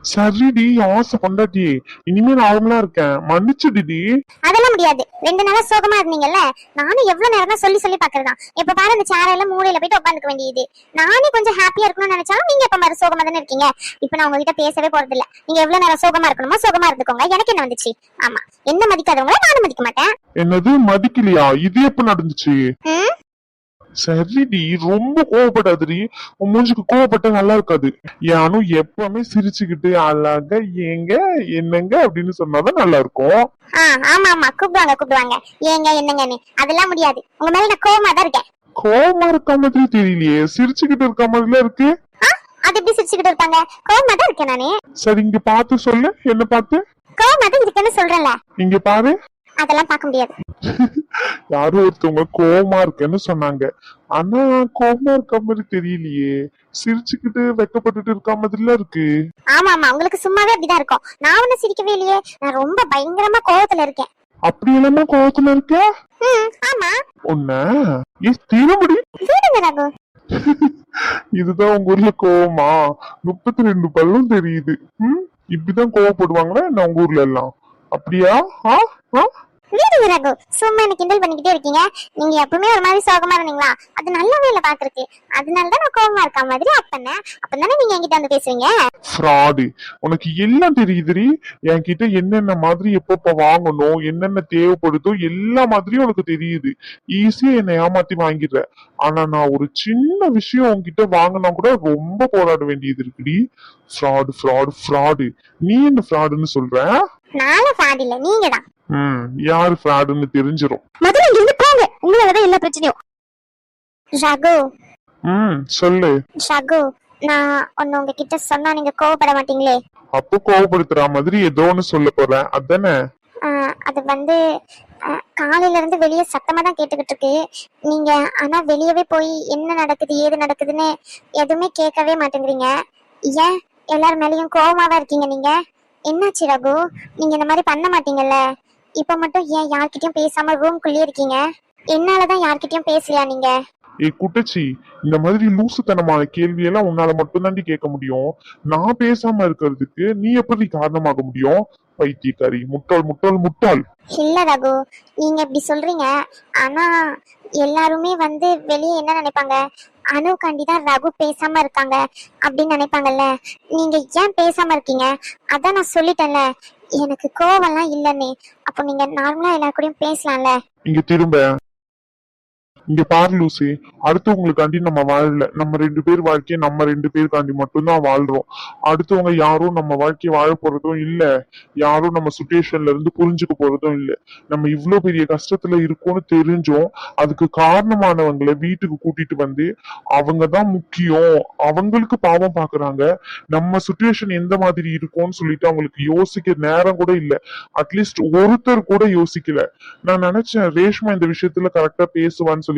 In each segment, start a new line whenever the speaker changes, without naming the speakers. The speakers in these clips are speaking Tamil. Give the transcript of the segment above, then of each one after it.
சரிடி, ஆசை பொண்டாட்டி. இனிமே நார்மலா இருக்கேன், மன்னிச்சுடிடி.
அதெல்லாம் முடியாது. 2 நாளா சோகமா இருந்தீங்கல்ல, நானும் எவ்வளவு நேரம் தான் சொல்லி சொல்லி பாக்குறதா. எப்ப பாரு அந்த சேரையில மூலையில போயிட்டு உட்காந்துக்க வேண்டியது. நானே கொஞ்சம் ஹாப்பியா இருக்கணும்னு நினைச்சாலும் நீங்க எப்ப மாதிரி சோகமா தானே இருக்கீங்க. இப்ப நான் உங்ககிட்ட பேசவே போறது இல்ல. நீங்க எவ்வளவு நேரம் சோகமா இருக்கணுமோ சோகமா இருந்துக்கோங்க. எனக்கு என்ன வந்துச்சு? ஆமா, என்ன மதிக்காதவங்கள நானும் மதிக்க மாட்டேன்.
என்னது மதிக்கலையா? இது எப்ப நடந்துச்சு? சரிடி, ரொம்ப கோவப்படாதடி. உன் மூஞ்சுக்கு கோவப்பட்டா நல்லா இருக்காது. யானும் எப்பவுமே சிரிச்சுக்கிட்டு அழகா ஏங்க என்னங்க அப்படின்னு சொன்னாதான் நல்லா இருக்கும்.
ஆமா ஆமா, கூப்பிடுவாங்க ஏங்க என்னங்கன்னு. அதெல்லாம் முடியாது. உங்க மேல நான் கோவமா தான் இருக்கேன்.
கோவமா இருக்க மாதிரி தெரியலையே, சிரிச்சுக்கிட்டு இருக்க மாதிரில இருக்கு.
அது எப்படி சிரிச்சுக்கிட்டு இருப்பாங்க? கோவமா தான் இருக்கேன் நானு.
சரி, இங்க பார்த்து சொல்லு. என்ன பார்த்து?
கோவமா தான் இருக்கேன்னு சொல்றேன்ல.
இங்க பாரு.
அதெல்லாம் பார்க்க முடியாது.
யாரும் ஒருத்தவங்க கோவமா இருக்கேன்னு சொன்னாங்க. ஆனா கோவமா இருக்க மாதிரி தெரியலையே, சிரிச்சுக்கிட்டு வெக்கப்பட்டுட்டு இருக்க மாதிரில இருக்கு.
ஆமா ஆமா, உங்களுக்கு சும்மாவே அப்படிதான் இருக்கும். நான் ஒன்னும் சிரிக்கவே இல்லையே. நான் ரொம்ப பயங்கரமா கோவத்துல இருக்கேன்.
அப்படி இல்லாம கோவத்துல இருக்க?
ஆமா.
உன்ன தீரமுடி.
வீடுங்க ரகு.
இதுதான் உங்க ஊர்ல கோவமா? 32 பல்லும் தெரியுது. இப்படிதான் கோவப்படுவாங்களா என்ன உங்க ஊர்ல எல்லாம்? அப்படியா?
வீடுங்க ரகு. சும்மா என்ன கிண்டல் பண்ணிக்கிட்டே இருக்கீங்க. நீங்க எப்பவுமே ஒரு மாதிரி சோகமா இருந்தீங்களா? அது நல்லாவே இல்ல பாக்குறதுக்கு. அதனாலதான் நான் கோவமா இருக்க மாதிரி அப்பதானே நீங்க என்கிட்ட வந்து பேசுவீங்க.
ஃப்ராடு. உனக்கு எல்லாம் தெரியுதுரி. என்கிட்ட என்னென்ன மாதிரி எப்பப்ப வாங்கணும், என்னென்ன தேவைப்படுதோ எல்லா மாதிரியும் உனக்கு தெரியுது. ஈஸியா என்னை ஏமாத்தி வாங்கிடுற. ஆனா நான் ஒரு சின்ன விஷயம் உன்கிட்ட வாங்கினா கூட ரொம்ப போராட வேண்டியது இருக்குடி. Fraud fraud fraud. நீ என்ன ஃப்ராடுன்னு சொல்ற?
நானும் ஃப்ராட் இல்ல, நீங்க தான்.
யாரு ஃப்ராடுன்னு தெரிஞ்சிரும்.
முதல்ல இருந்து போங்க. உங்களாலதான் எல்லா பிரச்சனையும். ரகு.
சொல்லு.
ரகு, நான் ஒன்னு உங்ககிட்ட சொன்னா நீங்க கோவப்பட மாட்டீங்களே?
அப்போ கோவப்படுத்துற மாதிரி ஏதோ ஒண்ணு சொல்ல போறேன், அதானே?
அது வந்து காலையில இருந்து வெளியே சத்தமா தான் கேட்டுக்கிட்டு இருக்கு. நீங்க ஆனா வெளியவே போய் என்ன நடக்குது ஏது நடக்குதுன்னு எதுவுமே கேட்கவே மாட்டேங்கிறீங்க. ஏன் எல்லார் மேலயும் கோவமாவா இருக்கீங்க நீங்க? என்னாச்சு ரகு? நீங்க இந்த மாதிரி பண்ண மாட்டீங்கல்ல. இப்ப மட்டும் ஏன் யார்கிட்டயும் பேசாம ரூம்குள்ளேயே இருக்கீங்க? என்னாலதான் யார்கிட்டயும் பேசலையா நீங்க?
குட்டச்சி, இந்த மாதிரி லூசுத்தனமான கேள்வியெல்லாம் உன்னால மட்டும் தாண்டி கேட்க முடியும். நான் பேசாம இருக்கிறதுக்கு நீ எப்படி காரணமாக முடியும்? பைத்தியக்காரி, முட்டாள் முட்டாள் முட்டாள்.
இல்ல ரகு, நீங்க இப்படி சொல்றீங்க. ஆனா எல்லாருமே வந்து வெளியே என்ன நினைப்பாங்க? அனுக்காண்டிதான் ரகு பேசாம இருக்காங்க அப்படின்னு நினைப்பாங்கல்ல. நீங்க ஏன் பேசாம இருக்கீங்க? அதான் நான் சொல்லிட்டேன்ல, எனக்கு கோவம்லாம் இல்லன்னு. அப்போ நீங்க நார்மலா எல்லாரு கூடயும் பேசலாம்ல.
இங்க திரும்ப. இங்க பாரு லூசி, அடுத்தவங்களுக்காண்டி நம்ம வாழல. நம்ம 2 பேர் வாழ்க்கையை நம்ம 2 பேருக்காண்டி மட்டும்தான் வாழ்றோம். அடுத்தவங்க யாரும் நம்ம வாழ்க்கையை வாழ போறதும் இல்ல, யாரும் நம்ம சுச்சுவேஷன்ல இருந்து புரிஞ்சுக்க போறதும் இல்ல. நம்ம இவ்வளவு பெரிய கஷ்டத்துல இருக்கோம்னு தெரிஞ்சோம் அதுக்கு காரணமானவங்களை வீட்டுக்கு கூட்டிட்டு வந்து அவங்கதான் முக்கியம், அவங்களுக்கு பாவம் பாக்குறாங்க, நம்ம சுச்சுவேஷன் எந்த மாதிரி இருக்கும்னு சொல்லிட்டு அவங்களுக்கு யோசிக்க நேரம் கூட இல்ல. அட்லீஸ்ட் ஒருத்தர் கூட யோசிக்கல. நான் நினைச்சேன் ரேஷ்மா இந்த விஷயத்துல கரெக்டா பேசுவான்னு சொல்லிட்டு.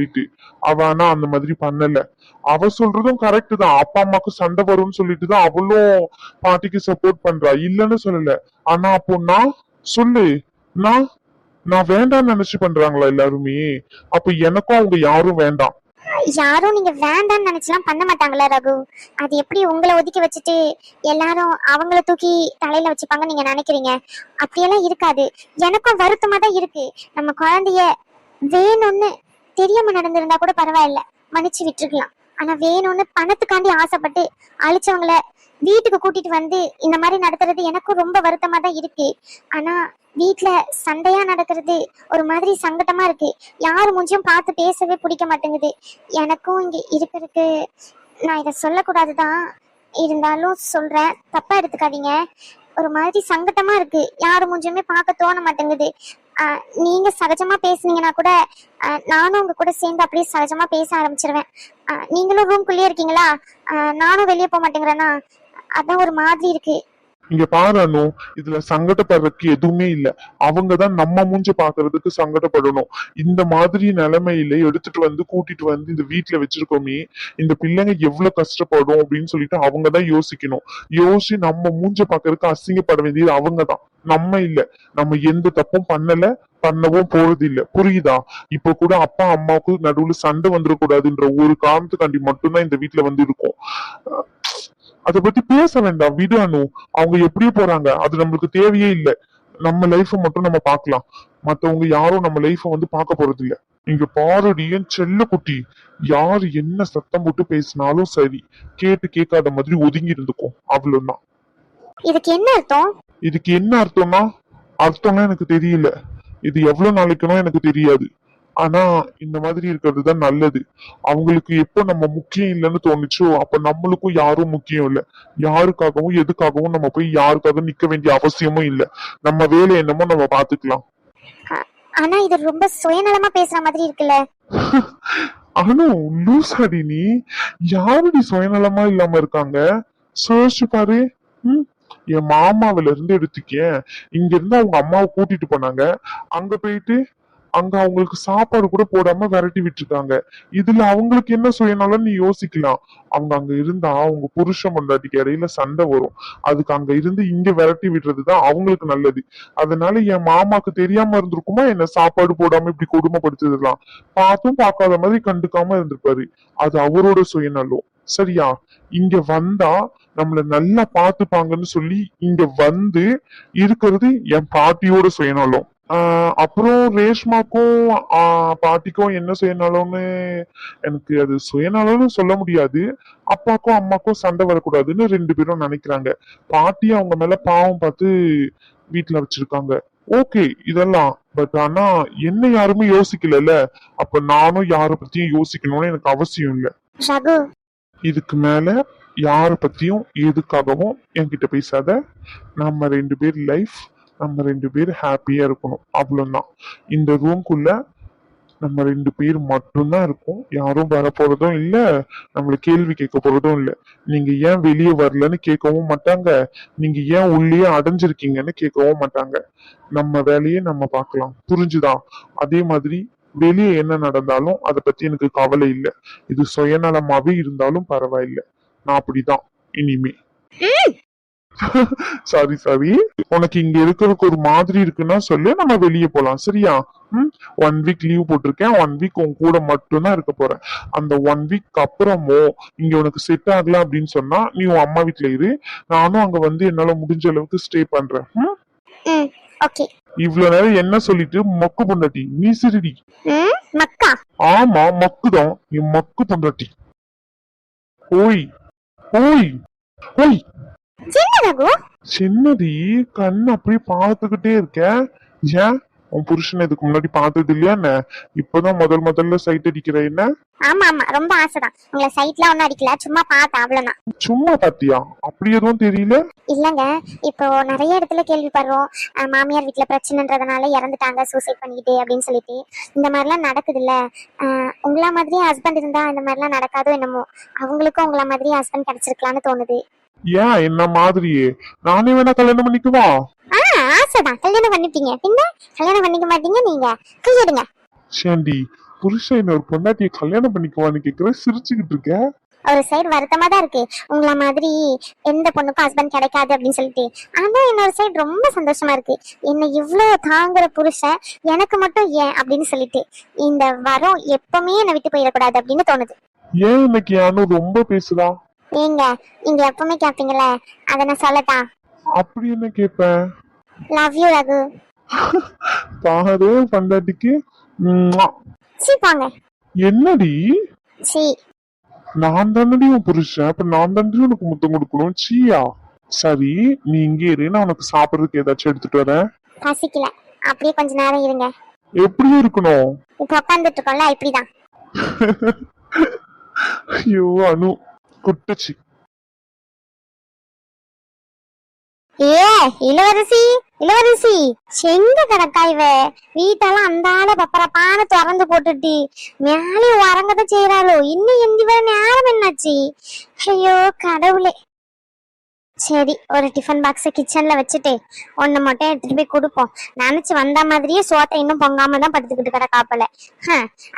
அவ ஆனா அந்த மாதிரி பண்ணல. அவ சொல்றதும் கரெக்ட் தான். அப்பா அம்மாக்கு சண்டை வரும்னு சொல்லிட்டு தான் அவளும் பாட்டிக்கு சப்போர்ட் பண்றா, இல்லன்னு சொல்லல. ஆனா அப்போ நான் சொல்லு, நான் நான் வேண்டாம்னு நினைச்சு பண்றாங்களா எல்லாருமே? அப்ப எனக்கும் அவங்க யாரும் வேண்டாம்.
யாரும் நீங்க வேண்டாம்னு நினைச்சலாம் பண்ண மாட்டாங்களா ரகு? அது எப்படி உங்களை ஒதுக்கி வச்சுட்டு எல்லாரும் அவங்கள தூக்கி தலையில வச்சுப்பாங்க நீங்க நினைக்கிறீங்க? அப்படியெல்லாம் இருக்காது. எனக்கும் வருத்தமா தான் இருக்கு. நம்ம குழந்தைய வேணும்னு தெரியாம நடந்திருந்தா கூட பரவாயில்ல, மன்னிச்சு விட்டுருக்கலாம். ஆனா வேணும்னு பணத்துக்காண்டி ஆசைப்பட்டு அழிச்சவங்கள வீட்டுக்கு கூட்டிட்டு வந்து இந்த மாதிரி நடத்துறது எனக்கும் ரொம்ப வருத்தமா தான் இருக்கு. ஆனா வீட்டுல சண்டையா நடக்கிறது ஒரு மாதிரி சங்கடமா இருக்கு. யாரு மூஞ்சியும் பார்த்து பேசவே பிடிக்க மாட்டேங்குது. எனக்கும் இங்க இருக்கிறதுக்கு நான் இதை சொல்லக்கூடாதுதான், இருந்தாலும் சொல்றேன், தப்பா எடுத்துக்காதீங்க. ஒரு மாதிரி சங்கடமா இருக்கு. யாரு மூஞ்சியுமே பார்க்க தோண மாட்டேங்குது. நீங்க சகஜமா பேசுனீங்கன்னா கூட நானும் உங்க கூட சேர்ந்து அப்படியே சகஜமா பேச ஆரம்பிச்சிருவேன். நீங்களும் ரூம்குள்ளேயே இருக்கீங்களா? நானும் வெளியே போக மாட்டேங்கிறேன்னா அதான் ஒரு மாதிரி இருக்கு.
இங்க பாரு அனு, இதுல சங்கடப்படுறதுக்கு எதுவுமே இல்ல. அவங்கதான் நம்ம மூஞ்ச பாக்குறதுக்கு சங்கடப்படணும். இந்த மாதிரி நிலைமையில எடுத்துட்டு வந்து கூட்டிட்டு வந்து இந்த வீட்டுல வச்சிருக்கோமே, இந்த பிள்ளைங்க எவ்வளவு கஷ்டப்படும் அப்படின்னு சொல்லிட்டு அவங்கதான் யோசிக்கணும். யோசிச்சு நம்ம மூஞ்ச பாக்குறதுக்கு அசிங்கப்பட வேண்டியது அவங்கதான், நம்ம இல்ல. நம்ம எந்த தப்பும் பண்ணல, பண்ணவும் போறது இல்ல. புரியுதா? இப்ப கூட அப்பா அம்மாவுக்கு நடுவுல சண்டை வந்துடக்கூடாதுன்ற ஒரு காரணத்துக்காண்டி மட்டும்தான் இந்த வீட்டுல வந்து இருக்கோம். அத பத்தி பேச வேண்டாம், விடு அனு. அவங்க எப்படியே போறாங்க, அது நம்மளுக்கு தேவையே இல்லை. நம்ம லைஃப மட்டும் நம்ம பார்க்கலாம். மத்தவங்க யாரும் நம்ம லைஃப வந்து பார்க்க போறது இல்ல. இங்க பாருடி என் செல்ல குட்டி, யாரு என்ன சத்தம் போட்டு பேசினாலும் சரி, கேட்டு கேட்காத மாதிரி ஒதுங்கி இருந்துக்கும், அவ்வளவுதான்.
இதுக்கு என்ன அர்த்தம்?
இதுக்கு என்ன அர்த்தம்னா, அர்த்தம்லாம் எனக்கு தெரியல. இது எவ்வளவு நாளைக்குன்னு எனக்கு தெரியாது. ஆனா இந்த மாதிரி இருக்கிறது தான் நல்லது. அவங்களுக்கு எப்போ நம்ம முக்கியம் இல்லைன்னு தோணுச்சோ அப்ப நம்மளுக்கும் யாரும் முக்கியம் இல்லை. யாருக்காகவும் எதுக்காகவும் நம்ம போய் யாருக்காகவும் நிக்க வேண்டிய அவசியமும் இல்லை. நம்ம வேலை என்னமோ நம்ம பாத்துக்கலாம்.
ஆனா இது ரொம்ப சுயநலமா பேசுற மாதிரி இருக்குல்ல.
அனு, லூசாடி நீ. யாருடி சுயநலமா இல்லாம இருக்காங்க? சோச்சு பாரு. ம், என் மாமாவில இருந்து எடுத்துக்கேன். இங்க இருந்து அவங்க அம்மாவை கூட்டிட்டு போனாங்க. அங்க போயிட்டு அங்க அவங்களுக்கு சாப்பாடு கூட போடாம விரட்டி விட்டுருக்காங்க. இதுல அவங்களுக்கு என்ன சுயநலம் நீ யோசிக்கலாம். அவங்க அங்க இருந்தா அவங்க புருஷன் பொண்டாட்டிக்கு இடையில சண்டை வரும். அதுக்கு அங்க இருந்து இங்க விரட்டி விடுறதுதான் அவங்களுக்கு நல்லது. அதனால என் மாமாக்கு தெரியாம இருந்திருக்குமா என்ன சாப்பாடு போடாம இப்படி கொடுமைப்படுத்துதெல்லாம்? பார்த்தும் பார்க்காத மாதிரி கண்டுக்காம இருந்திருப்பாரு. அது அவரோட சுயநலம். சரியா? இங்க வந்தா நம்மள நல்லா பாத்துப்பாங்கன்னு சொல்லி இங்க வந்து இருக்கிறது என் பாட்டியோட சுயநலம். அப்புறம் ரேஷ்மாக்கும் பாட்டிக்கும் என்ன சுயநலம்னு எனக்கு அது சுயநலம்னு சொல்ல முடியாது. அப்பாக்கும் அம்மாக்கும் சண்டை வரக்கூடாதுன்னு ரெண்டு பேரும் நினைக்கிறாங்க. பாட்டி அவங்க மேல பாவம் பார்த்து வீட்டுல வச்சிருக்காங்க. ஓகே இதெல்லாம். பட் ஆனா என்ன யாருமே யோசிக்கல. அப்ப நானும் யார பத்தியும் யோசிக்கணும்னு எனக்கு அவசியம் இல்லை.
ரகு,
இதுக்கு மேல யார பத்தியும் எதுக்காகவும் என்கிட்ட பேசாத. நம்ம ரெண்டு பேர் லைஃப், நம்ம ரெண்டு பேர் ஹாப்பியா இருக்கணும், அவ்வளவுதான். இந்த ரூம்குள்ள நம்ம ரெண்டு பேர் மட்டும்தான் இருக்கும். யாரும் வர போறதும் இல்ல, நம்மள கேள்வி கேட்க போறதும் இல்ல. நீங்க ஏன் வெளியே வரலன்னு கேட்கவும் மாட்டாங்க, நீங்க ஏன் உள்ளே அடைஞ்சிருக்கீங்கன்னு கேட்கவும் மாட்டாங்க. நம்ம வேலையை நம்ம பார்க்கலாம், புரிஞ்சுதா? அதே மாதிரி வெளியே என்ன நடந்தாலும் அதை பத்தி எனக்கு கவலை இல்லை. இது சுயநலமாவே இருந்தாலும் பரவாயில்லை. நான் அப்படிதான் இனிமே. Sorry sorry. உனக்கு இங்க இருக்கிறதுக்கு ஒரு மாதிரி இருக்குன்னா சொல்லு, நம்ம வெளியே போலாம், சரியா? 1 வீக் லீவ் போட்டிருக்கேன். 1 வீக் உன் கூட மட்டும்தான் இருக்க போறேன். அந்த 1 வீக் அப்புறமும் இங்க உனக்கு செட் ஆகல அப்படின்னு சொன்னா நீ உன் அம்மா வீட்டுல இரு. நானும் அங்க வந்து என்னால முடிஞ்ச அளவுக்கு ஸ்டே பண்றேன்.
ஓகே.
இவ்வளவு நேரம் என்ன சொல்லிட்டு மொக்கு பொண்டாட்டி நீ சிரிடி.
மக்கா?
ஆமா மக்குதான், என் மக்கு பொண்டாட்டி. ஓய் ஓய் ஓய்.
என்ன ரகு?
சின்னதி கண் அப்படியே பார்த்துக்கிட்டே இருக்க. ஏன் உன் புருஷன் இதுக்கு முன்னாடி பார்த்தது இல்லையா என்ன? இப்பதான் முதல்ல சைட் அடிக்கிற என்ன?
ஆமா ஆமா, ரொம்ப ஆசைதான். உங்களை சைட்லாம் ஒன்னும் அடிக்கல, சும்மா பார்த்தேன், அவ்வளவுதான்.
சும்மா பாத்தியா? அப்படி எதுவும் தெரியல.
இல்லங்க, இப்போ நிறைய இடத்துல கேள்விப்படுறோம், மாமியார் வீட்டுல பிரச்சனைன்றதுனால இறந்துட்டாங்க சூசைட் பண்ணிக்கிட்டு அப்படின்னு சொல்லிட்டு. இந்த மாதிரிலாம் நடக்குது இல்ல. உங்களா மாதிரி ஹஸ்பண்ட் இருந்தா இந்த மாதிரிலாம் நடக்காதோ என்னமோ. அவங்களுக்கும் உங்கள மாதிரி ஹஸ்பண்ட் கிடைச்சிருக்கலாம்னு தோணுது.
ஏன் என்ன மாதிரியே நானே வேணா கல்யாணம் பண்ணிக்குவா?
ஆசைதான், கல்யாணம் பண்ணிப்பீங்க. பின்ன கல்யாணம் பண்ணிக்க மாட்டீங்க நீங்க? கையெடுங்க.
சேண்டி, புருஷன் ஒரு பொண்டாட்டிய கல்யாணம் பண்ணிக்குவான்னு கேக்குற, சிரிச்சுக்கிட்டு இருக்க.
ஒரு சைடு வருத்தமா தான் இருக்கு, உங்கள மாதிரி எந்த பொண்ணுக்கும் ஹஸ்பண்ட் கிடைக்காது அப்படின்னு சொல்லிட்டு. ஆனா இன்னொரு சைடு ரொம்ப சந்தோஷமா இருக்கு, என்ன இவ்வளவு தாங்குற புருஷன் எனக்கு மட்டும் ஏன் அப்படின்னு சொல்லிட்டு. இந்த வரம் எப்பவுமே என்னை விட்டு போயிடக்கூடாது அப்படின்னு தோணுது.
ஏன் இன்னைக்கு யாரும் ரொம்ப பேசுதா?
நீங்க எப்பவுமே கேப்பீங்களே, அத நான் சொல்லட்டா?
அப்படி என்ன கேப்ப?
Love you Raghu.
பாரு பொண்டாட்டிக்கு.
சீ போங்க.
என்னடி?
சீ.
நான் தானடி உன் புருஷன், அப்ப நான் தானடி உனக்கு முத்தம் கொடுக்கணும். சீயா? சரி நீ இங்கே இரு, நான் உனக்கு சாப்பிடுறதுக்கு ஏதாச்சும் எடுத்துட்டு வரேன்.
பசிக்கல, அப்படியே கொஞ்ச நேரம் இருங்க.
எப்படி இருக்கணும்?
இப்ப உட்காந்துட்டு இருக்கோம்ல, இப்படிதான்.
ஐயோ அனு குட்டுச்சு.
ஏ இளவரசி, இளவரசி செங்க கிடக்கா இவ. வீட்டெல்லாம் அந்தால பப்பரப்பான திறந்து போட்டுட்டு மேலே உறங்கதான் செய்யறாளோ. இன்னும் எந்தி வர நேரம் என்னாச்சு? ஐயோ கடவுளே. சரி, ஒரு டிஃபன் பாக்ஸ கிச்சன்ல வச்சுட்டு ஒண்ணு மட்டும் எடுத்துட்டு போய் கொடுப்போம். நினைச்சு வந்த மாதிரியே சோத்தை இன்னும் பொங்காம தான் படுத்துக்கிட்டு கிடக்காப்பல.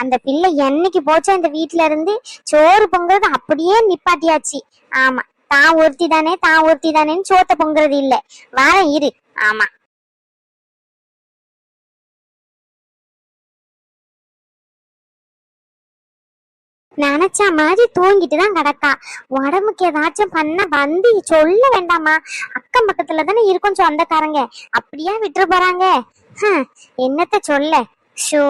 அந்த பிள்ளை என்னைக்கு போச்சா இந்த வீட்டுல இருந்து சோறு பொங்குறது அப்படியே நிப்பாட்டியாச்சு. ஆமா, தான் ஒருத்தி தானேன்னு சோத்த பொங்குறது இல்ல. வாரம் இரு. ஆமா. நினைச்ச மாதிரி தூங்கிட்டு தான் கிடக்கா. உடம்புக்கு ஏதாச்சும் பண்ண வந்து சொல்ல வேண்டாமா? அக்கம் பக்கத்துல தானே இருக்கும் சொந்தக்காரங்க, அப்படியா விட்டுற போறாங்க? என்னத்த சொல்ல. ஷோ,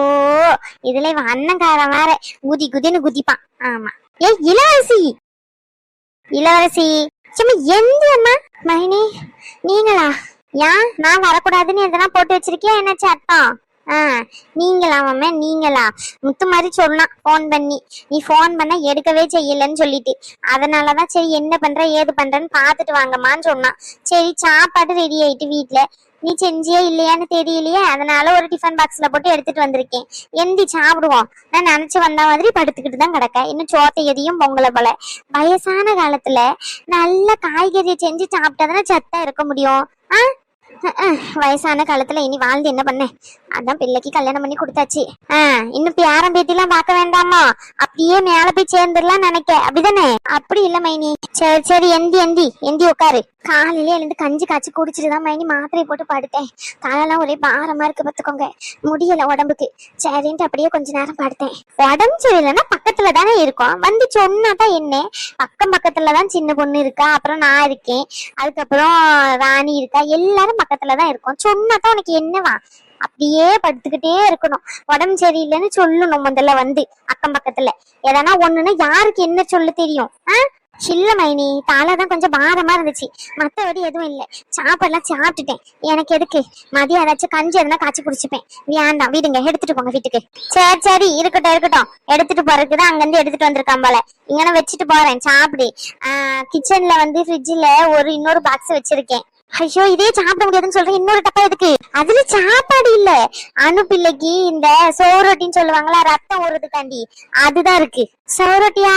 இதுல இவன் அண்ணன்காரன் வேற குதி குதின்னு குதிப்பான். ஆமா. ஏய் இளவரசி, இளவரசி சும்மா எந்தியம்மா. மைனி நீங்களா? ஏன் நான் வரக்கூடாதுன்னு எதனா போட்டு வச்சிருக்கியா? என்னாச்சு அர்த்தம்? நீங்களா மாமே? நீங்களா? முத்து மாதிரி சொன்னான் போன் பண்ணி, நீ போன் பண்ண எடுக்கவே செய்யலன்னு சொல்லிட்டு, அதனாலதான் சரி என்ன பண்ற ஏது பண்றன்னு பாத்துட்டு வாங்கம்மான்னு சொன்னான். சரி சாப்பாடு ரெடி ஆயிட்டு வீட்டுல, நீ செஞ்சியா இல்லையான்னு தெரியலையே, அதனால ஒரு டிஃபன் பாக்ஸ்ல போட்டு எடுத்துட்டு வந்திருக்கேன். எந்தி சாப்பிடுவோம். நான் நினைச்சு வந்த மாதிரி படுத்துக்கிட்டு தான் கிடக்க. இன்னும் சோத்தை எதையும் பொங்கல போல. வயசான காலத்துல நல்ல காய்கறியை செஞ்சு சாப்பிட்டாதானே சத்தா இருக்க முடியும். வயசான காலத்துல இனி வாழ்ந்து என்ன பண்ண? அதான் பிள்ளைக்கு கல்யாணம் பண்ணி கொடுத்தாச்சு. இன்னும் பேரம் பேத்தி எல்லாம் பார்க்க வேண்டாமா? அப்படியே மேல போய் சேர்ந்துடலாம் நினைக்க, அப்படிதானே? அப்படி இல்ல மைனி. சரி சரி, எந்தி எந்தி எந்தி உட்காரு. காலையில எழுந்து கஞ்சி காய்ச்சி குடிச்சிட்டுதான் மைனி மாத்திரையை போட்டு படுத்தேன். காலெல்லாம் ஒரே பாரமா இருக்கு பாத்துக்கோங்க, முடியல உடம்புக்கு. சரின்ட்டு அப்படியே கொஞ்ச நேரம் படுத்தேன். உடம்பு சரியில்லைன்னா பக்கத்துல தானே இருக்கும், வந்து சொன்னாதான் என்ன? பக்கம் பக்கத்துலதான் சின்ன பொண்ணு இருக்கா, அப்புறம் நான் இருக்கேன், அதுக்கப்புறம் ராணி இருக்கா, எல்லாரும் பக்கத்துலதான் இருக்கும். சொன்னாதான் உனக்கு என்னவா? அப்படியே படுத்துக்கிட்டே இருக்கணும். உடம்பு சரியில்லைன்னு சொல்லணும் முதல்ல வந்து அக்கம் பக்கத்துல. எதனா ஒண்ணுன்னா யாருக்கு என்ன சொல்ல தெரியும்? இல்ல மைனி, தலைதான் கொஞ்சம் பாரமா இருந்துச்சு, மத்தபடி எதுவும் இல்லை. சாப்பாடுலாம் சாப்பிட்டுட்டேன். எனக்கு எதுக்கு? மதியம் ஏதாச்சும் கஞ்சி எதுனா காய்ச்சி குடிச்சுப்பேன். வேண்டாம், விடுங்க, எடுத்துட்டு போங்க வீட்டுக்கு. சரி சரி, இருக்கட்டும் இருக்கட்டும். எடுத்துட்டு போறதுக்குதான் அங்கிருந்து எடுத்துட்டு வந்திருக்கான் போல. இங்கன வச்சுட்டு போறேன், சாப்பிடு. கிச்சன்ல வந்து ஃப்ரிட்ஜ்ல இன்னொரு பாக்ஸ் வச்சிருக்கேன். ஐயோ, இதே சாப்பிட முடியாதுன்னு சொல்றேன், இன்னொரு டப்பா எதுக்கு? அதுல சாப்பாடு இல்ல, அனு பிள்ளைக்கு இந்த சோரொட்டின்னு சொல்லுவாங்களா, ரத்தம் ஊறதுக்காண்டி, அதுதான் இருக்கு. சோரொட்டியா?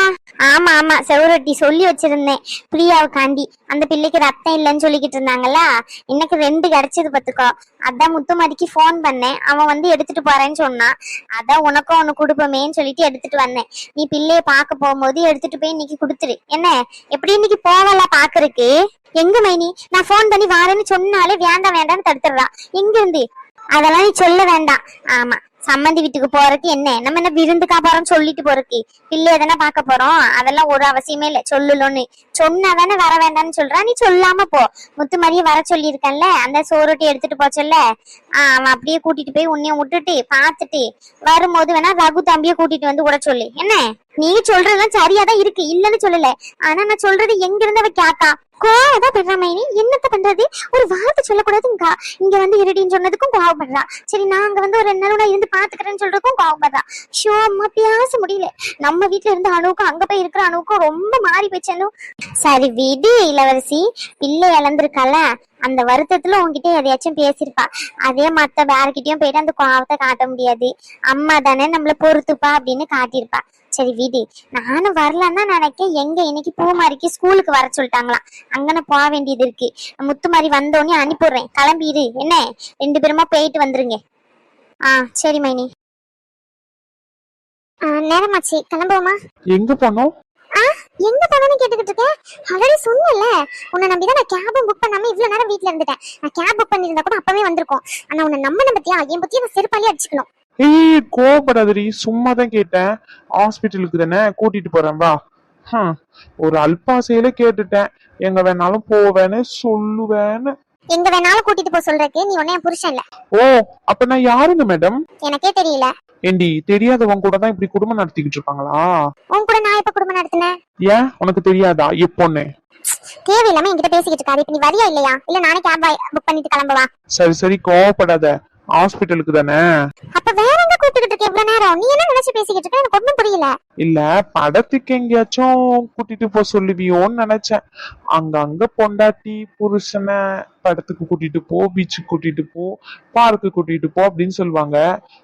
ஆமா ஆமா, செவரொட்டி சொல்லி வச்சிருந்தேன் பிரியாவுக்காண்டி. அந்த பிள்ளைக்கு ரத்தம் இல்லைன்னு சொல்லிக்கிட்டு இருந்தாங்களா, இன்னைக்கு 2 கிடைச்சது பாத்துக்கோ. அதான் முத்துமாரிக்கு போன் பண்ணேன், அவன் வந்து எடுத்துட்டு போறேன்னு சொன்னான். அதான் உனக்கும் ஒண்ணு கொடுப்போமேன்னு சொல்லிட்டு எடுத்துட்டு வந்தேன். நீ பிள்ளைய பாக்க போகும்போது எடுத்துட்டு போய் இன்னைக்கு கொடுத்துரு. என்ன எப்படி இன்னைக்கு போவல பாக்குறதுக்கு? எங்க மைனி, நான் போன் பண்ணி வாரேன்னு சொன்னாலே வேண்டாம் வேண்டாம்னு தடுத்துடுறா. எங்க இருந்து? அதெல்லாம் நீ சொல்ல வேண்டாம். ஆமா, சம்மந்தி வீட்டுக்கு போறதுக்கு என்ன, நம்ம என்ன விருந்துக்கா போறோம் சொல்லிட்டு போறதுக்கு? பிள்ளை எதனா பாக்க போறோம், அதெல்லாம் ஒரு அவசியமே இல்ல. சொல்லணும்னு சொன்னாதானே வர வேண்டாம்னு சொல்றா. நீ சொல்லாம போ. முத்து மாதிரியே வர சொல்லி இருக்கேன்ல, அந்த சோரொட்டி எடுத்துட்டு போச்சல்ல, அவன் அப்படியே கூட்டிட்டு போய் உன்னையும் விட்டுட்டு பாத்துட்டு வரும்போது வேணா ரகு தம்பிய கூட்டிட்டு வந்து கூட சொல்லு. என்ன நீ சொல்றதெல்லாம் சரியாதான் இருக்கு, இல்லன்னு சொல்லல. ஆனா நான் சொல்றது எங்க இருந்தவ கேக்கா கோவதான் பண்றா. மைனி என்னத்த பண்றது? ஒரு வார்த்தை சொல்லக்கூடாதுங்க. இங்க வந்து இருடின்னு சொன்னதுக்கும் கோவப்படுறா. சரி நான் அங்க வந்து ஒரு 2 நாள் நான் இருந்து பாத்துக்கிறேன்னு சொல்றதுக்கும் கோவப்படுறா. ஷோ, அம்மா பேச முடியல. நம்ம வீட்டுல இருந்து அணுவுக்கும் அங்க போய் இருக்கிற அணுவுக்கும் ரொம்ப மாறி போச்சு. சரி விடு இளவரசி, பிள்ளை இழந்திருக்கால, அந்த வருத்தத்துல உங்ககிட்ட எதையாச்சும் பேசிருப்பா. அதே மத்த வேறகிட்டயும் போயிட்டு அந்த கோவத்தை காட்ட முடியாது. அம்மா தானே நம்மள பொறுத்துப்பா அப்படின்னு காட்டியிருப்பா. சரி வீடு, நானும் வரலன்னா நினைக்க. எங்க இன்னைக்கு பூமாரிக்கு ஸ்கூலுக்கு வர சொல்லிட்டாங்களாம், அங்கன போக வேண்டியது இருக்கு. முத்துமாரி வந்தோடனே அனுப்பிடுறேன், கிளம்பிடு. என்ன 2 பேருமா போயிட்டு வந்துருங்க. சரி மைனி. நேரமாச்சு, கிளம்புவோமா?
எங்க போனோம்?
எங்க போனோம்னு கேட்டுக்கிட்டு இருக்கேன். ஆல்ரெடி சொன்னல, உன்னை நம்பிதான் நான் கேபும் புக் பண்ணாம இவ்வளவு நேரம் வீட்டுல இருந்துட்டேன். நான் கேப் புக் பண்ணிருந்தா கூட அப்பவே வந்திருக்கோம். ஆனா உன்னை நம்ப பத்தியா, என் பத்தியா நான் செருப்பாலே அடிச்சுக்கணும்.
ஏய் கோவப்படாதடி, சும்மா தான் கேட்டேன். ஹாஸ்பிட்டலுக்கு தானே கூட்டிட்டு போறேன் வா. ஒரு அல்பாசையில கேட்டுட்டேன், எங்க வேணாலும் போவேன்னு சொல்லுவேன்னு.
எங்க வேணாலும் கூட்டிட்டு போக சொல்றதுக்கு நீ ஒன்னும் புருஷன் இல்ல.
ஓ, அப்ப நான் யாருங்க மேடம்?
எனக்கே தெரியல.
ஏண்டி, தெரியாதவங்க கூட தான் இப்படி குடும்பம் நடத்திக்கிட்டு இருக்காங்களா?
உன் கூட நான் எப்ப குடும்பம் நடத்தினேன்?
ஏன் உனக்கு தெரியாதா? எப்போன்னு?
தேவையில்லாம என்கிட்ட பேசிக்கிட்டு இருக்காது. இப்ப நீ வரியா இல்லையா? இல்ல நானே கேப் புக் பண்ணிட்டு கிளம்பவா?
சரி சரி, கோவப்படாத. ஹாஸ்பிட்டலுக்கு தானே.
அப்ப வேற எங்க கூட்டிட்டு இருக்க இவ்வளவு நேரம்? நீ என்ன நினைச்சு பேசிக்கிட்டு இருக்க? எனக்கு ஒண்ணும் புரியல.
இல்ல, படத்துக்கு எங்கேயாச்சும் கூட்டிட்டு போக சொல்லுவியோன்னு நினைச்சேன். அங்க பொண்டாட்டி புருஷனை படத்துக்கு கூட்டிட்டு போ, பீச்சுக்கு கூட்டிட்டு போ, பார்க்கு கூட்டிட்டு போ அப்படின்னு சொல்லுவாங்க.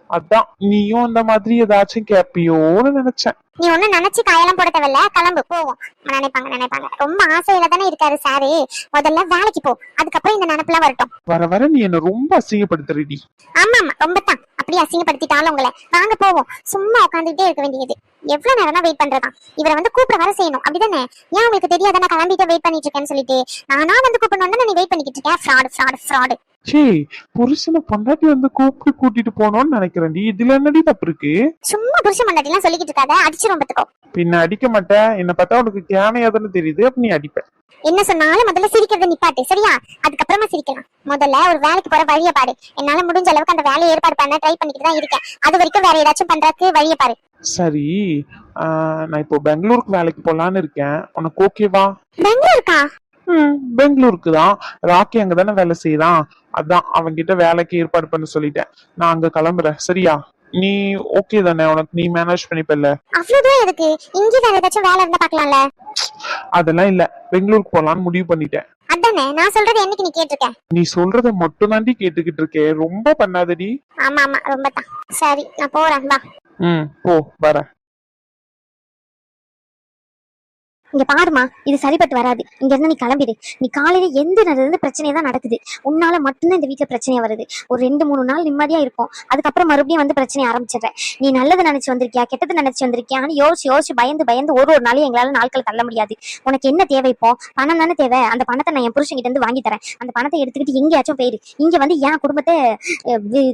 அதான் நீயும் அந்த மாதிரி ஏதாச்சும் கேப்பியோன்னு நினைச்சேன்.
நீ ஒண்ணு நினைச்சு காயெல்லாம் போட தேவையில்ல, கிளம்பு போவோம். நினைப்பாங்க ரொம்ப ஆசையில தானே இருக்காரு சாரு. முதல்ல வேலைக்கு போ, அதுக்கப்புறம் இந்த நினைப்புலாம் வரட்டும்.
வர நீ என்ன ரொம்ப அசிங்கப்படுத்துறீடி.
ஆமா ரொம்ப தான். அப்படியே அசிங்கப்படுத்திட்டாலும் உங்களை. வாங்க போவோம். சும்மா உட்காந்துட்டே இருக்க வேண்டியது. எவ்வளவு நேரம் தான் வெயிட் பண்றதா? இவரை வந்து கூப்பிட வர செய்யணும், அப்படிதானே? ஏன் உங்களுக்கு தெரியாத நான் கிளம்பிட்டு வெயிட் பண்ணிட்டு இருக்கேன்னு சொல்லிட்டு நானா வந்து கூப்பிடணும் நீ வெயிட் பண்ணிக்கிட்டு இருக்க? ஃப்ராடு.
சே, புருஷனை பொண்டாட்டி வந்து கூட்டிட்டு போனோம்னு நினைக்கிறேன்டி. இதுல என்னடி தப்பு இருக்கு?
சும்மா புருஷன் பொண்டாட்டி எல்லாம் சொல்லிக்கிட்டு இருக்காத, அடிச்சிரும் பாத்துக்கோ.
பின்ன அடிக்க மாட்டேன். என்ன பார்த்தா உனக்கு கேனையாதானே தெரியுது, அப்ப நீ அடிப்ப.
என்ன சொன்னாலும் முதல்ல சிரிக்கிறத நிப்பாட்டு, சரியா? அதுக்கப்புறமா சிரிக்கலாம். முதல்ல ஒரு வேலைக்கு போற வழிய பாரு. என்னால முடிஞ்ச அளவுக்கு அந்த வேலையை ஏற்பாடு பண்ண ட்ரை பண்ணிக்கிட்டு தான் இருக்கேன். அது வரைக்கும் வேற ஏதாச்சும் பண்றதுக்கு வழிய பாரு.
சரி, நான் இப்போ பெங்களூருக்கு வேலைக்கு போலான்னு இருக்கேன். உனக்கு ஓகேவா?
பெங்களூருக்கா?
பெங்களூருக்கு தான். ராக்கி அங்கதானே வேலை செய்யறான். அதான் அவன்கிட்ட வேலைக்கு ஏற்பாடு பண்ண சொல்லிட்டேன். நான் அங்க கிளம்புறேன், சரியா? நீ ஓகே தானே? உனக்கு நீ மேனேஜ் பண்ணிப்பல்ல?
அவ்வளவுதான் எதுக்கு? இங்க வேற ஏதாச்சும் வேலை இருந்தா பாக்கலாம்ல.
அதெல்லாம் இல்ல, பெங்களூருக்கு போலான்னு முடிவு பண்ணிட்டேன்.
அதானே நான் சொல்றது, என்னைக்கு நீ கேட்டிருக்க?
நீ சொல்றத மட்டும் தாண்டி கேட்டுக்கிட்டு இருக்கேன். ரொம்ப பண்ணாதடி.
ஆமா ஆமா, ரொம்ப தான். சரி, நான் போறேன், வா.
போ, வரேன்.
இங்க பாருமா, இது சரிப்பட்டு வராது. இங்க இருந்து நீ கிளம்பிடு. நீ காலையில எந்த இருந்து பிரச்சனையா தான் நடக்குது. உன்னால மட்டும்தான் இந்த வீட்டுல பிரச்சனையா வருது. ஒரு 2-3 நாள் நிம்மதியா இருக்கும், அதுக்கப்புறம் மறுபடியும் வந்து பிரச்சனை ஆரம்பிச்சிடுற. நீ நல்லது நினைச்சு வந்திருக்கியா, கெட்டது நினைச்சு வந்திருக்கியான்னு யோசிச்சு பயந்து ஒரு நாளையும் எங்களால நாட்கள் தள்ள முடியாது. உனக்கு என்ன தேவை? இப்போ பணம் தானே தேவை. அந்த பணத்தை நான் என் புருஷன் கிட்ட இருந்து வாங்கி தரேன். அந்த பணத்தை எடுத்துக்கிட்டு எங்கேயாச்சும் போயிரு. இங்க வந்து என் குடும்பத்தை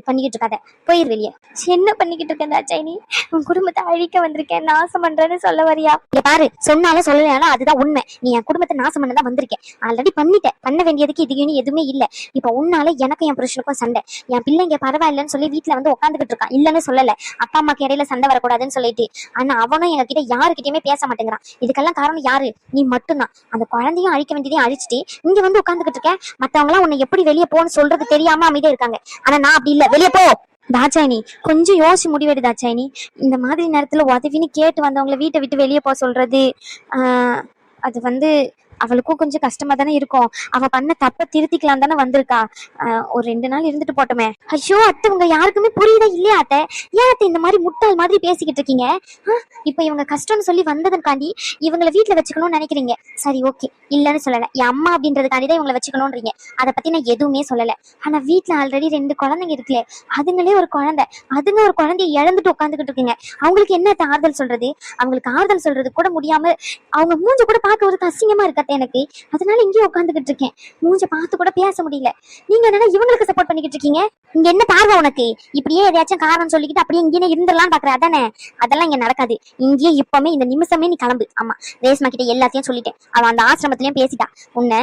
பண்ணிக்கிட்டு இருக்காத, போயிரு வெளியே. என்ன பண்ணிக்கிட்டு இருக்கேன் தாச்சாயினி? உன் குடும்பத்தை அழிக்க வந்திருக்கேன், நாசம் பண்றேன்னு சொல்ல வரியா? இங்க பாரு, சொன்னாலும் சொல்லல, அதுதான் உண்மை. நீ என் குடும்பத்தை நாசம் பண்ணதான் வந்திருக்கேன். ஆல்ரெடி பண்ணிட்டேன். பண்ண வேண்டியதுக்கு இது எதுவுமே இல்ல. இப்ப உன்னால எனக்கு என் புருஷனுக்கும் சண்டை. என் பிள்ளைங்க பரவாயில்லன்னு சொல்லி வீட்டுல வந்து உட்காந்துக்கிட்டு இருக்கான். இல்லன்னு சொல்லல, அப்பா அம்மாக்கு இடையில சண்டை வரக்கூடாதுன்னு சொல்லிட்டு. ஆனா அவனும் எங்க கிட்ட யாருக்கிட்டயுமே பேச மாட்டேங்கிறான். இதுக்கெல்லாம் காரணம் யாரு? நீ மட்டும்தான். அந்த குழந்தையும் அழிக்க வேண்டியதையும் அழிச்சிட்டு இங்க வந்து உட்காந்துக்கிட்டு இருக்க. மத்தவங்க எல்லாம் உன்னை எப்படி வெளியே போன்னு சொல்றது தெரியாம அமைதியா இருக்காங்க. ஆனா நான் அப்படி இல்ல, வெளியே போ. தாச்சாயினி, கொஞ்சம் யோசிச்சு முடிவெடு தாச்சாயினி. இந்த மாதிரி நேரத்துல உதவின்னு கேட்டு வந்தவங்களை வீட்டை விட்டு வெளியே போக சொல்றது, அது வந்து அவளுக்கும் கொஞ்சம் கஷ்டமா தானே இருக்கும். அவ பண்ண தப்ப திருத்திக்கலாம் தானே வந்திருக்கா. ஒரு 2 நாள் இருந்துட்டு போட்டோமே. ஐயோ அத்தை, உங்க யாருக்குமே புரியுதா இல்லையா அத்தை? ஏன் அத்தை இந்த மாதிரி முட்டாள் மாதிரி பேசிக்கிட்டு இருக்கீங்க? இப்ப இவங்க கஷ்டம்னு சொல்லி வந்ததுக்காண்டி இவங்களை வீட்டுல வச்சுக்கணும்னு நினைக்கிறீங்க. சரி, ஓகே, இல்லன்னு சொல்லல. என் அம்மா அப்படின்றதுக்காண்டி தான் இவங்களை வச்சுக்கணும்ன்றீங்க. அதை பத்தி நான் எதுவுமே சொல்லல. ஆனா வீட்டுல ஆல்ரெடி 2 குழந்தைங்க இருக்குல்ல, அதுங்களே ஒரு குழந்தை. அதுங்க ஒரு குழந்தைய இழந்துட்டு உட்காந்துக்கிட்டு இருக்குங்க. அவங்களுக்கு என்ன ஆறுதல் சொல்றது? அவங்களுக்கு ஆறுதல் சொல்றது கூட முடியாம அவங்க மூஞ்ச கூட பார்க்க ஒரு அசிங்கமா இருக்க எனக்கு. அதனால இங்கே உட்காந்துக்கிட்டு இருக்கேன். மூஞ்ச பார்த்து கூட பேச முடியல. நீங்க என்னன்னா இவங்களுக்கு சப்போர்ட் பண்ணிக்கிட்டு இருக்கீங்க. இங்க என்ன பார்வை உனக்கு? இப்படியே எதையாச்சும் காரணம் சொல்லிக்கிட்டு அப்படியே இங்கே இருந்துடலாம் பாக்குற, அதானே? அதெல்லாம் இங்க நடக்காது. இங்கேயே இப்பவுமே இந்த நிமிஷமே நீ கிளம்பு. ஆமா, ரேஷ்மா கிட்ட எல்லாத்தையும் சொல்லிட்டேன். அவன் அந்த ஆசிரமத்திலயும் பேசிட்டா. உன்னை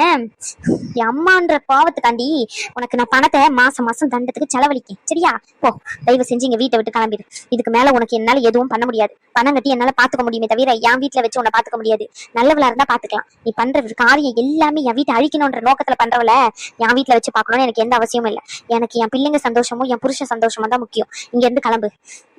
அம்மான்ற பாவத்துக்காண்டி உனக்கு நான் பணத்தை மாசம் மாசம் தண்டத்துக்கு செலவழிக்கேன், சரியா? போ, தயவு செஞ்சு இங்க வீட்டை விட்டு கிளம்பிடு. இதுக்கு மேல உனக்கு என்னால எதுவும் பண்ண முடியாது. பணம் கட்டி என்னால பாத்துக்க முடியுமே தவிர என் வீட்டுல வச்சு உன்னை பாத்துக்க முடியாது. நல்லவளா இருந்தா பாத்துக்கலாம். நீ பண்ற காரியம் எல்லாமே என் வீட்டை அழிக்கணும்ன்ற நோக்கத்துல பண்றவள என் வீட்டுல வச்சு பாக்கணும்னு எனக்கு எந்த அவசியமும் இல்லை. எனக்கு என் பிள்ளைங்க சந்தோஷமும் என் புருஷன் சந்தோஷமும் தான் முக்கியம். இங்க இருந்து கிளம்பு.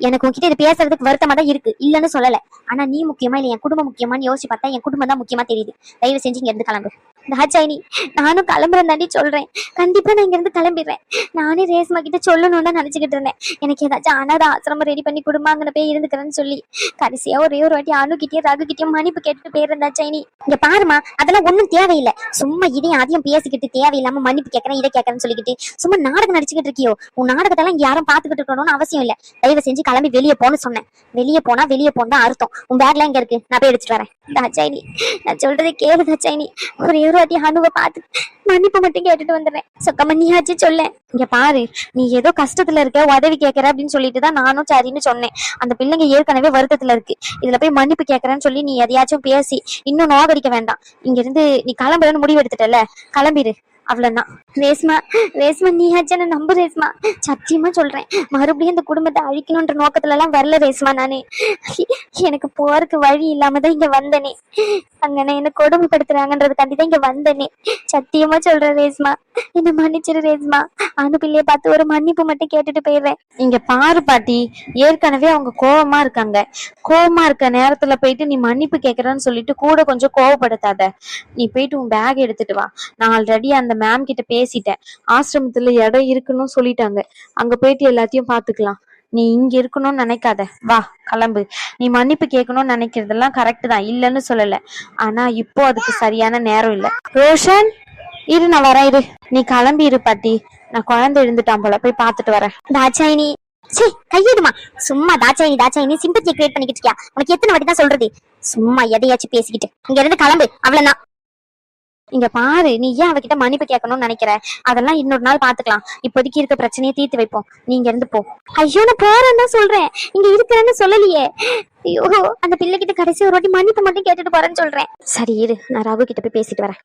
எனக்கு உன்கிட்ட இது பேசுறதுக்கு வருத்தமா தான் இருக்கு, இல்லன்னு சொல்லல. ஆனா நீ முக்கியமா இல்ல என் குடும்பம் முக்கியமான்னு யோசிச்சு பார்த்தா என் குடும்பம் தான் முக்கியமா தெரியுது. தயவு செஞ்சு இங்க இருந்து கிளம்பு. தாச்சாயினி, நானும் கிளம்புறேன் தாண்டி சொல்றேன். கண்டிப்பா நான் இங்க இருந்து கிளம்பிடுறேன். நானே ரேஷ்மா கிட்ட சொல்லணும்னு தான் நினைச்சுக்கிட்டு இருந்தேன். எனக்கு ஏதாச்சும் அனாத ஆசிரமம் ரெடி பண்ணி கொடுமாங்கன்னு போய் இருந்துக்கிறேன்னு சொல்லி கடைசியா ஒரே ஒரு வாட்டி அணுகிட்டே ரகுகிட்டயும் மன்னிப்பு கேட்டு போயிருந்தேன் தாச்சாயினி. இங்க பாருமா, அதெல்லாம் ஒண்ணும் தேவையில்லை. சும்மா இதையும் அதையும் பேசிக்கிட்டு தேவையில்லாம மன்னிப்பு கேட்கறேன் இதை கேட்கறேன்னு சொல்லிக்கிட்டு சும்மா நாடகம் நடிச்சுக்கிட்டு இருக்கியோ. உன் நாடகத்தெல்லாம் இங்க யாரும் பாத்துக்கிட்டு இருக்கணும்னு அவசியம் இல்லை. தயவு செஞ்சு கிளம்பி வெளியே போன்னு சொன்னேன். வெளியே போனா வெளியே போன்னு அர்த்தம். உன் பேக்ல எங்க இருக்கு? நான் போய் எடுத்துட்டு வரேன். தாச்சாயினி, நான் சொல்றதை கேளு தாச்சாயினி. ஒரே ஒரு வாட்டி அணுவை பார்த்து மன்னிப்பு மட்டும் கேட்டுட்டு வந்துடுறேன். சொக்கம்மா நீயாச்சு சொல்ல. இங்க பாரு, நீ ஏதோ கஷ்டத்துல இருக்க, உதவி கேட்கற அப்படின்னு சொல்லிட்டு தான் நானும் சரின்னு சொன்னேன். அந்த பிள்ளைங்க ஏற்கனவே வருத்தத்துல இருக்கு. இதுல போய் மன்னிப்பு கேட்கறேன்னு சொல்லி நீ எதையாச்சும் பேசி இன்னும் நோகடிக்க வேண்டாம். இங்க இருந்து நீ கிளம்புறன்னு முடிவு எடுத்துட்டல, கிளம்பிடு. அவ்வளவுதான். ரேஷ்மா நீயாச்சும் நம்பு ரேஷ்மா. சத்தியமா சொல்றேன், மறுபடியும் இந்த குடும்பத்தை அழிக்கணும்ன்ற நோக்கத்துல எல்லாம் வரல ரேஷ்மா. நானு எனக்கு போறதுக்கு வழி இல்லாம தான் இங்க வந்தனே. அங்கன என்ன கொடுமைப்படுத்துறாங்கன்றதுக்காண்டி தான் இங்க வந்தனே. சத்தியமா சொல்றேன் ரேஷ்மா, என்ன மன்னிச்சிரு ரேஷ்மா. அனு பிள்ளைய பார்த்து ஒரு மன்னிப்பு மட்டும் கேட்டுட்டு போயிடுறேன்.
இங்க பாரு பாட்டி, ஏற்கனவே அவங்க கோவமா இருக்காங்க. கோவமா இருக்க நேரத்துல போயிட்டு நீ மன்னிப்பு கேட்கறன்னு சொல்லிட்டு கூட கொஞ்சம் கோவப்படுத்தாத. நீ போயிட்டு உன் பேக் எடுத்துட்டு வா. நான் ஆல்ரெடி அந்த மேம் கிட்ட பேசிட்டேன். ஆசிரமத்துல இடம் இருக்குன்னு சொல்லிட்டாங்க. அங்க போயிட்டு எல்லாத்தையும் பாத்துக்கலாம். நீ இங்க இருக்கணும்னு நினைக்காத. வா, கிளம்பு. நீ மன்னிப்பு கேட்கணும்னு நினைக்கிறதெல்லாம் கரெக்ட் தான், இல்லைன்னு சொல்லல. ஆனா இப்போ அதுக்கு சரியான நேரம் இல்ல. ரோஷன், இரு, நான் வரேன், இரு. நீ கிளம்பி இரு பாட்டி. நான் குழந்தை எழுந்துட்டான் போல, போய் பாத்துட்டு வரேன்.
தாச்சாயினி, சீ கையெடுமா. சும்மா தாச்சாயினி சிம்பத்தியை கிரியேட் பண்ணிக்கிட்டு இருக்கியா? உனக்கு எத்தனை வாட்டி தான் சொல்றது? சும்மா எதையாச்சும் பேசிக்கிட்டு இங்க இருந்து கிளம்பு. அவ்வளவுதான்.
இங்க பாரு, நீ ஏன் அவகிட்ட மன்னிப்பு கேட்கணும்னு நினைக்கிற? அதெல்லாம் இன்னொரு நாள் பாத்துக்கலாம். இப்போதைக்கு இருக்க பிரச்சனையை தீர்த்து வைப்போம். நீங்க இருந்து போ. ஐயோ, நான் போறேன்னு தான் சொல்றேன், இங்க இருக்கிறேன்னு சொல்லலையே. ஐயோ, அந்த பிள்ளைகிட்ட கடைசி ஒரு வாட்டி மன்னிப்பு மட்டும் கேட்டுட்டு போறேன்னு சொல்றேன். சரி இரு, நான் ராகு கிட்ட போய் பேசிட்டு வரேன்.